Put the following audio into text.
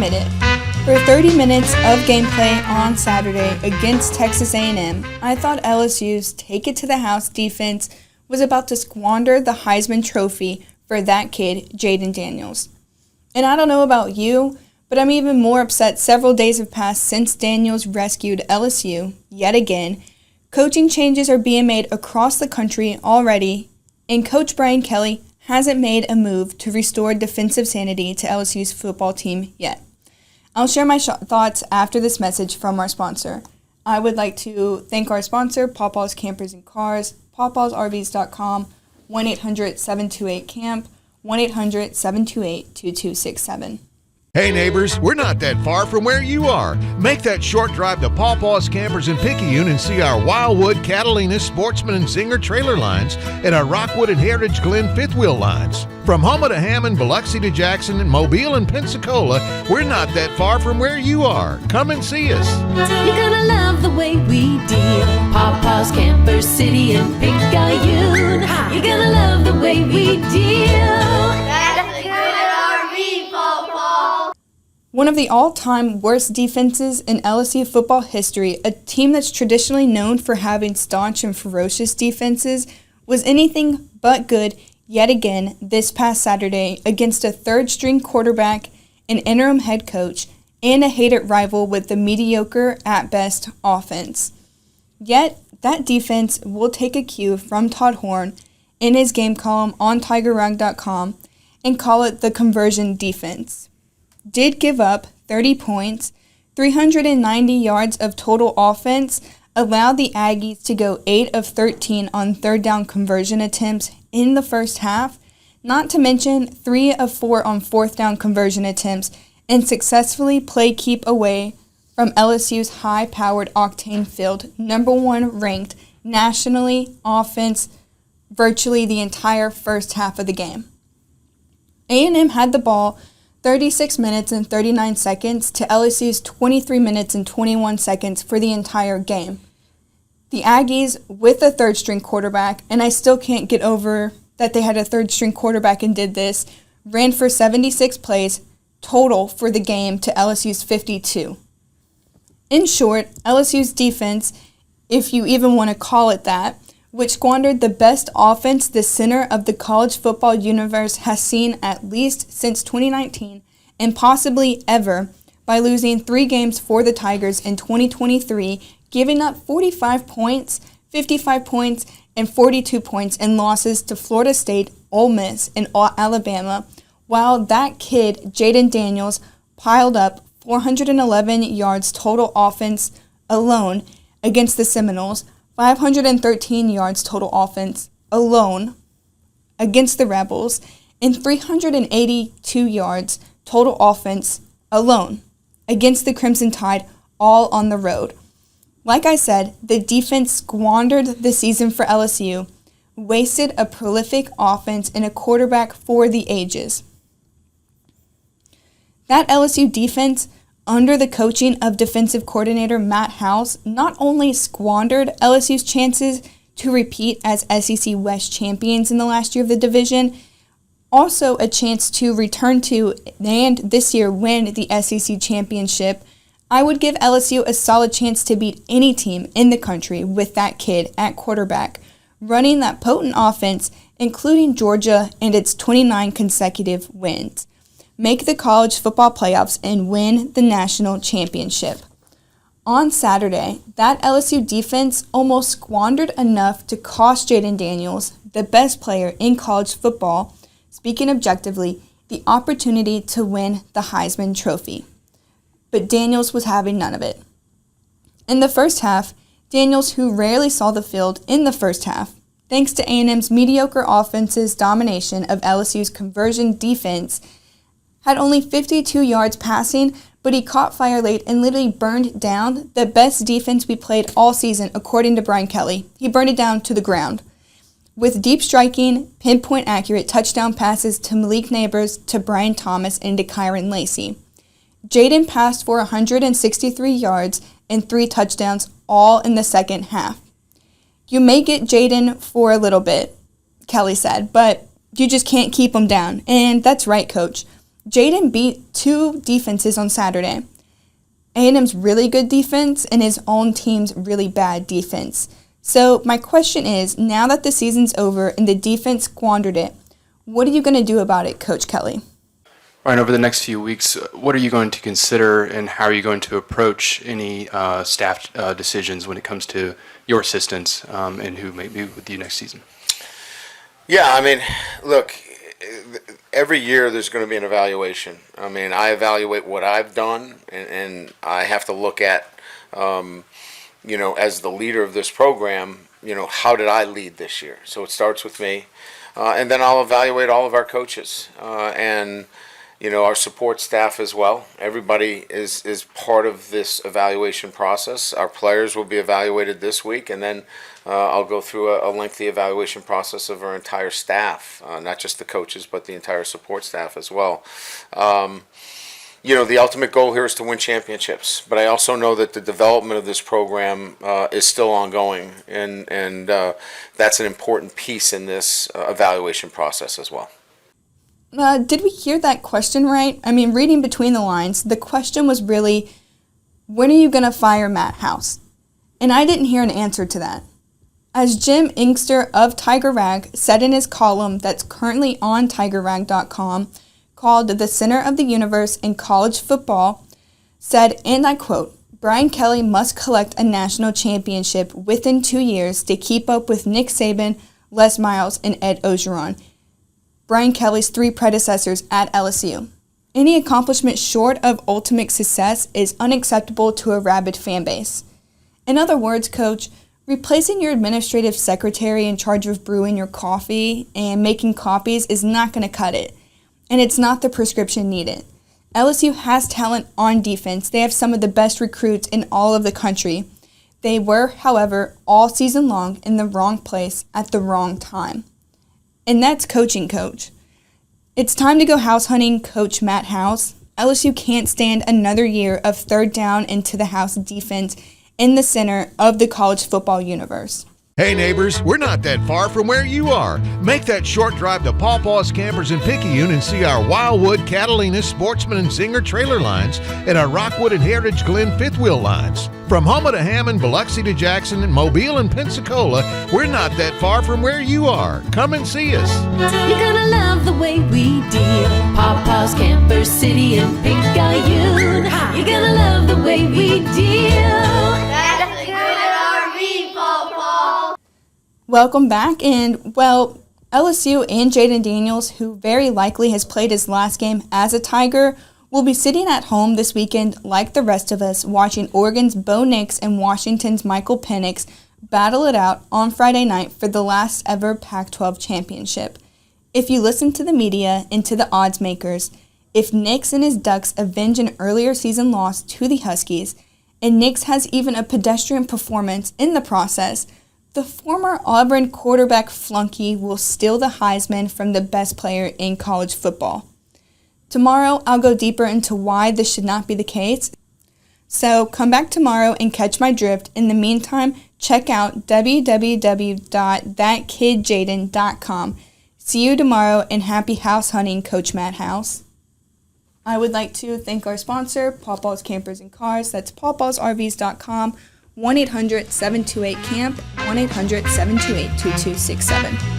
hit it. For 30 minutes of gameplay on Saturday against Texas A&M, I thought LSU's take-it-to-the-house defense was about to squander the Heisman Trophy for that kid, Jayden Daniels. And I don't know about you, but I'm even more upset several days have passed since Daniels rescued LSU, yet again. Coaching changes are being made across the country already, and Coach Brian Kelly hasn't made a move to restore defensive sanity to LSU's football team yet. I'll share my thoughts after this message from our sponsor. I would like to thank our sponsor, Pawpaw's Campers and Cars, pawpawsrvs.com, 1-800-728-CAMP, 1-800-728-2267. Hey neighbors, we're not that far from where you are. Make that short drive to Pawpaw's Campers in Picayune and see our Wildwood, Catalina, Sportsman, and Zinger trailer lines and our Rockwood and Heritage Glen fifth wheel lines. From Houma to Hammond, Biloxi to Jackson, and Mobile and Pensacola, we're not that far from where you are. Come and see us. You're gonna love the way we deal. Pawpaw's Camper City and Picayune. You're gonna love the way we deal. One of the all-time worst defenses in LSU football history, a team that's traditionally known for having staunch and ferocious defenses, was anything but good yet again this past Saturday against a third-string quarterback, an interim head coach, and a hated rival with the mediocre, at best, offense. Yet, that defense will take a cue from Todd Horn in his game column on TigerRag.com and call it the conversion defense. Did give up 30 points, 390 yards of total offense, allowed the Aggies to go 8 of 13 on third down conversion attempts in the first half, not to mention 3 of 4 on fourth down conversion attempts, and successfully play keep away from LSU's high-powered octane-filled, number 1 ranked nationally offense virtually the entire first half of the game. A&M had the ball 36 minutes and 39 seconds to LSU's 23 minutes and 21 seconds for the entire game. The Aggies, with a third-string quarterback, and I still can't get over that they had a third-string quarterback and did this, ran for 76 plays total for the game to LSU's 52. In short, LSU's defense, if you even want to call it that, which squandered the best offense the center of the college football universe has seen at least since 2019 and possibly ever by losing 3 games for the Tigers in 2023, giving up 45 points, 55 points, and 42 points in losses to Florida State, Ole Miss, and Alabama, while that kid, Jayden Daniels, piled up 411 yards total offense alone against the Seminoles, 513 yards total offense alone against the Rebels, and 382 yards total offense alone against the Crimson Tide, all on the road. Like I said, the defense squandered the season for LSU, wasted a prolific offense and a quarterback for the ages. That LSU defense, under the coaching of defensive coordinator Matt House, not only squandered LSU's chances to repeat as SEC West champions in the last year of the division, also a chance to return to and this year win the SEC championship. I would give LSU a solid chance to beat any team in the country with that kid at quarterback, running that potent offense, including Georgia and its 29 consecutive wins, make the college football playoffs, and win the national championship. On Saturday, that LSU defense almost squandered enough to cost Jayden Daniels, the best player in college football, speaking objectively, the opportunity to win the Heisman Trophy. But Daniels was having none of it. In the first half, Daniels, who rarely saw the field in the first half, thanks to A&M's mediocre offense's domination of LSU's conversion defense, had only 52 yards passing, but he caught fire late and literally burned down the best defense we played all season, according to Brian Kelly. He burned it down to the ground. With deep striking, pinpoint accurate touchdown passes to Malik Neighbors, to Brian Thomas, and to Kyron Lacey. Jayden passed for 163 yards and 3 touchdowns, all in the second half. You may get Jayden for a little bit, Kelly said, but you just can't keep him down. And that's right, Coach. Jayden beat two defenses on Saturday. A&M's really good defense and his own team's really bad defense. So my question is, now that the season's over and the defense squandered it, what are you going to do about it, Coach Kelly? Ryan, over the next few weeks, what are you going to consider and how are you going to approach any staff decisions when it comes to your assistants and who may be with you next season? Yeah, I mean, look, every year there's going to be an evaluation. I mean, I evaluate what I've done, and I have to look at, as the leader of this program, how did I lead this year? So it starts with me, and then I'll evaluate all of our coaches and our support staff as well. Everybody is part of this evaluation process. Our players will be evaluated this week, and then I'll go through a lengthy evaluation process of our entire staff, not just the coaches, but the entire support staff as well. The ultimate goal here is to win championships, but I also know that the development of this program is still ongoing, and that's an important piece in this evaluation process as well. Did we hear that question right? I mean, reading between the lines, the question was really, when are you going to fire Matt House? And I didn't hear an answer to that. As Jim Inkster of Tiger Rag said in his column that's currently on tigerrag.com, called The Center of the Universe in College Football, said, and I quote, Brian Kelly must collect a national championship within 2 years to keep up with Nick Saban, Les Miles, and Ed Orgeron, Brian Kelly's three predecessors at LSU. Any accomplishment short of ultimate success is unacceptable to a rabid fan base. In other words, Coach, replacing your administrative secretary in charge of brewing your coffee and making copies is not going to cut it, and it's not the prescription needed. LSU has talent on defense. They have some of the best recruits in all of the country. They were, however, all season long in the wrong place at the wrong time. And that's coaching, Coach. It's time to go house hunting, Coach Matt House. LSU can't stand another year of third down into the house defense in the center of the college football universe. Hey neighbors, we're not that far from where you are. Make that short drive to Paw Paw's Campers in Picayune and see our Wildwood, Catalina, Sportsman, and Zinger trailer lines and our Rockwood and Heritage Glen fifth wheel lines. From Houma to Hammond, Biloxi to Jackson, and Mobile and Pensacola, we're not that far from where you are. Come and see us. You're gonna love the way we deal. Papa's Camper City and Picayune. You're gonna love the way we deal. That's a good RV, Papa. Welcome back, and well, LSU and Jayden Daniels, who very likely has played his last game as a Tiger, will be sitting at home this weekend like the rest of us, watching Oregon's Bo Nix and Washington's Michael Penix battle it out on Friday night for the last ever Pac-12 championship. If you listen to the media and to the odds makers, if Nix and his Ducks avenge an earlier season loss to the Huskies, and Nix has even a pedestrian performance in the process, the former Auburn quarterback flunky will steal the Heisman from the best player in college football. Tomorrow, I'll go deeper into why this should not be the case. So come back tomorrow and catch my drift. In the meantime, check out www.thatkidjayden.com. See you tomorrow, and happy house hunting, Coach Matt House. I would like to thank our sponsor, Pawpaw's Campers and Cars. That's pawpawsrvs.com, 1-800-728-CAMP, 1-800-728-2267.